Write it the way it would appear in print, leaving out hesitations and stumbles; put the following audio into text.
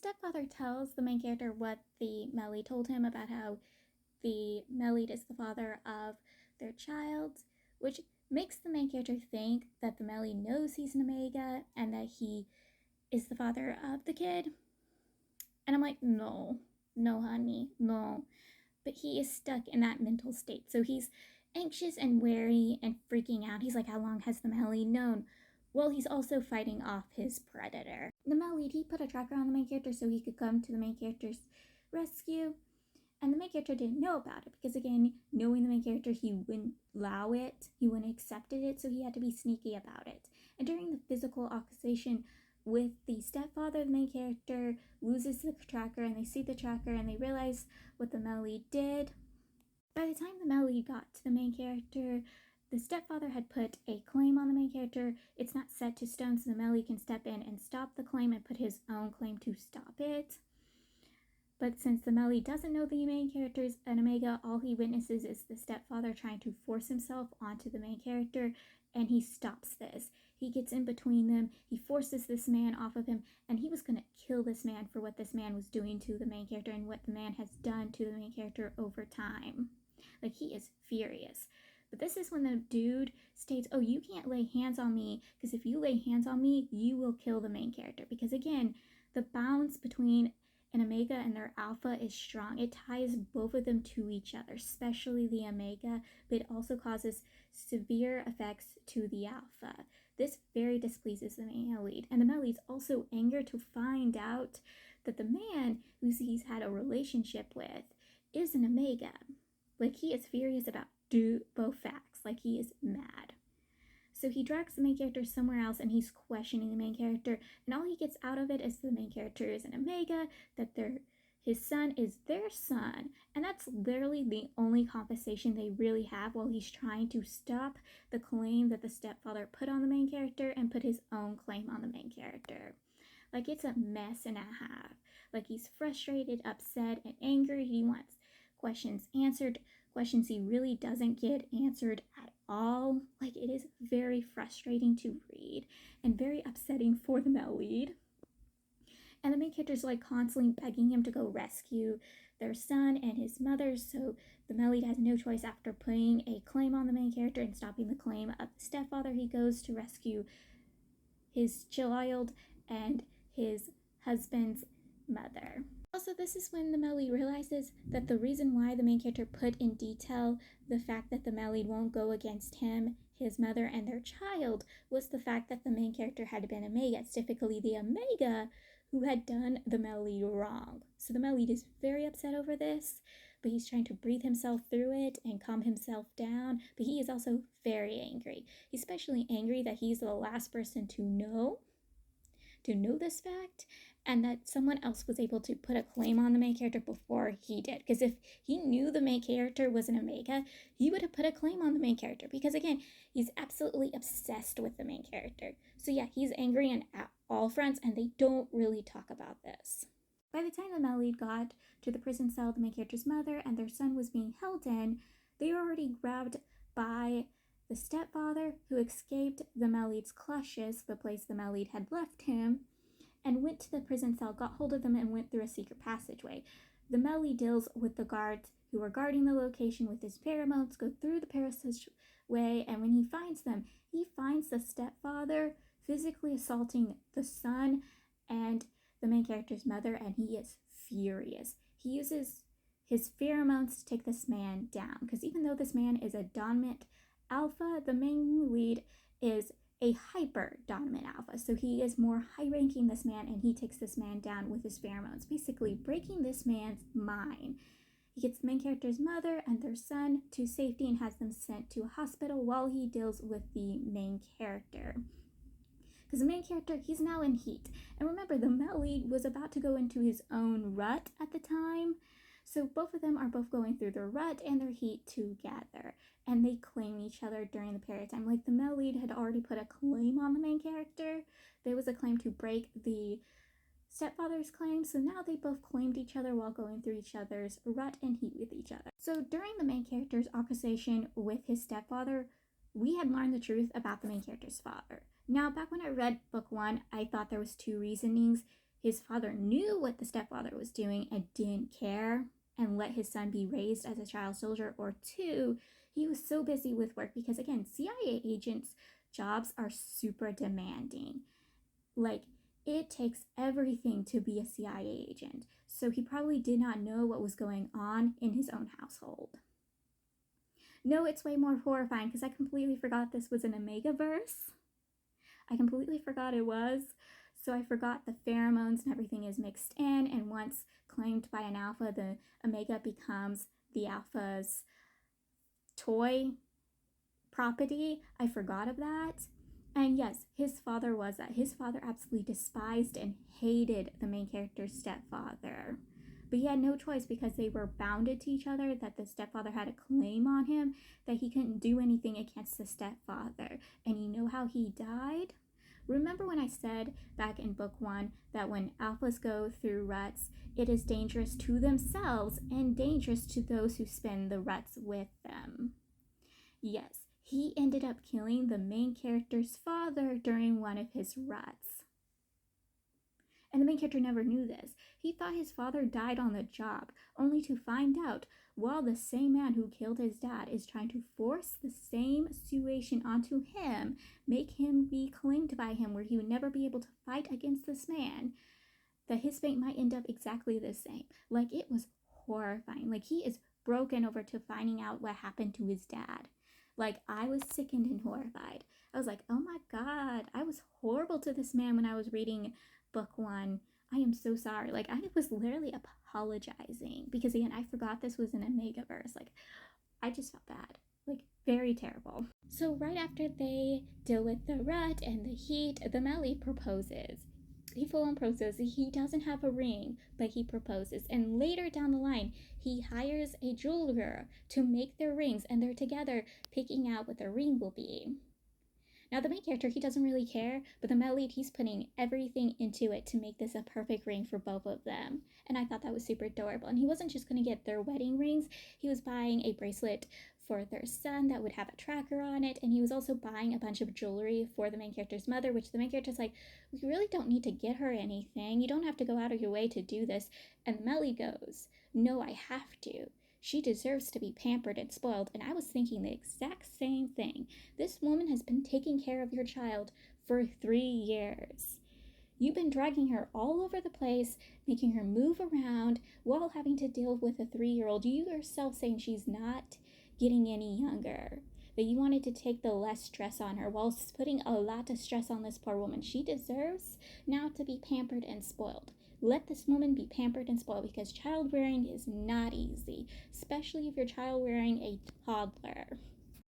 stepfather tells the main character what the Melly told him about how the Melly is the father of their child, which makes the main character think that the Melly knows he's an Omega and that he is the father of the kid. And I'm like, no, honey, no. But he is stuck in that mental state. So he's anxious and wary and freaking out. He's like, how long has the Melly known? Well, he's also fighting off his predator. The Melly, he put a tracker on the main character so he could come to the main character's rescue. And the main character didn't know about it because, again, knowing the main character, he wouldn't allow it, he wouldn't accept it, so he had to be sneaky about it. And during the physical accusation with the stepfather, the main character loses the tracker, and they see the tracker, and they realize what the Melly did. By the time the Melly got to the main character, the stepfather had put a claim on the main character. It's not set to stone, so the Melly can step in and stop the claim and put his own claim to stop it. But since the Melly doesn't know the main character is an Omega, all he witnesses is the stepfather trying to force himself onto the main character, and he stops this. He gets in between them, he forces this man off of him, and he was going to kill this man for what this man was doing to the main character and what the man has done to the main character over time. Like, he is furious. But this is when the dude states, oh, you can't lay hands on me, because if you lay hands on me, you will kill the main character. Because again, the bounds between an Omega and their Alpha is strong. It ties both of them to each other, especially the Omega, but it also causes severe effects to the Alpha. This very displeases the male lead, and the male lead's also angered to find out that the man who he's had a relationship with is an Omega. Like, he is furious about both facts. Like, he is mad. So he drags the main character somewhere else, and he's questioning the main character, and all he gets out of it is the main character is an Omega, that his son is their son, and that's literally the only conversation they really have while he's trying to stop the claim that the stepfather put on the main character and put his own claim on the main character. Like, it's a mess and a half. Like, he's frustrated, upset, and angry. He wants questions answered, questions he really doesn't get answered at all. Like, it is very frustrating to read and very upsetting for the male lead. And the main character's like constantly begging him to go rescue their son and his mother, so the male lead has no choice after putting a claim on the main character and stopping the claim of the stepfather. He goes to rescue his child and his husband's mother. Also, this is when the male lead realizes that the reason why the main character put in detail the fact that the male lead won't go against him, his mother, and their child was the fact that the main character had been Omega, specifically the Omega who had done the male lead wrong. So the male lead is very upset over this, but he's trying to breathe himself through it and calm himself down, but he is also very angry. He's especially angry that he's the last person to know this fact, and that someone else was able to put a claim on the main character before he did. Because if he knew the main character was an Omega, he would have put a claim on the main character. Because again, he's absolutely obsessed with the main character. So yeah, he's angry on all fronts, and they don't really talk about this. By the time the male lead got to the prison cell the main character's mother and their son was being held in, they were already grabbed by the stepfather, who escaped the male lead's clutches, the place the male lead had left him, and went to the prison cell, got hold of them, and went through a secret passageway. The male lead deals with the guards who are guarding the location with his pheromones, go through the passageway, and when he finds them, he finds the stepfather physically assaulting the son and the main character's mother, and he is furious. He uses his pheromones to take this man down, because even though this man is a dominant Alpha, the main lead is a hyper dominant Alpha, so he is more high ranking this man, and he takes this man down with his pheromones, basically breaking this man's mind. He gets the main character's mother and their son to safety and has them sent to a hospital while he deals with the main character. Because the main character, he's now in heat. And remember, the male lead was about to go into his own rut at the time. So both of them are both going through their rut and their heat together. And they claim each other during the period of time. Like, the male lead had already put a claim on the main character. There was a claim to break the stepfather's claim. So now they both claimed each other while going through each other's rut and heat with each other. So during the main character's accusation with his stepfather, we had learned the truth about the main character's father. Now, back when I read book 1, I thought there was 2 reasonings. his father knew what the stepfather was doing and didn't care and let his son be raised as a child soldier, or two, he was so busy with work because, again, CIA agents' jobs are super demanding. Like, it takes everything to be a CIA agent. So he probably did not know what was going on in his own household. No, it's way more horrifying because I completely forgot this was an Omegaverse. I completely forgot it was. So I forgot the pheromones and everything is mixed in, and once claimed by an alpha, the Omega becomes the alpha's toy property. I forgot of that. And yes, his father was that. His father absolutely despised and hated the main character's stepfather. But he had no choice because they were bounded to each other, that the stepfather had a claim on him, that he couldn't do anything against the stepfather. And you know how he died? Remember when I said back in book 1 that when alphas go through ruts, it is dangerous to themselves and dangerous to those who spend the ruts with them? Yes, he ended up killing the main character's father during one of his ruts. And the main character never knew this. He thought his father died on the job, only to find out while the same man who killed his dad is trying to force the same situation onto him, make him be claimed by him where he would never be able to fight against this man, that his fate might end up exactly the same. Like, it was horrifying. Like, he is broken over to finding out what happened to his dad. Like, I was sickened and horrified. I was like, oh my God, I was horrible to this man when I was reading book 1. I am so sorry. Like, I was literally apologizing because, again, I forgot this was an Omegaverse. Like, I just felt bad. Like, very terrible. So right after they deal with the rut and the heat, the Melly proposes. He full on proposes. He doesn't have a ring, but he proposes. And later down the line, he hires a jeweler to make their rings, and they're together picking out what their ring will be. Now, the main character, he doesn't really care, but the male lead, he's putting everything into it to make this a perfect ring for both of them. And I thought that was super adorable. And he wasn't just going to get their wedding rings, he was buying a bracelet for their son that would have a tracker on it, and he was also buying a bunch of jewelry for the main character's mother, which the main character's like, we really don't need to get her anything. You don't have to go out of your way to do this. And Melly goes, no, I have to. She deserves to be pampered and spoiled. And I was thinking the exact same thing. This woman has been taking care of your child for 3 years. You've been dragging her all over the place, making her move around while having to deal with a 3-year-old. You yourself saying she's not getting any younger, that you wanted to take the less stress on her while putting a lot of stress on this poor woman. She deserves now to be pampered and spoiled. Let this woman be pampered and spoiled, because child rearing is not easy, especially if you're child rearing a toddler.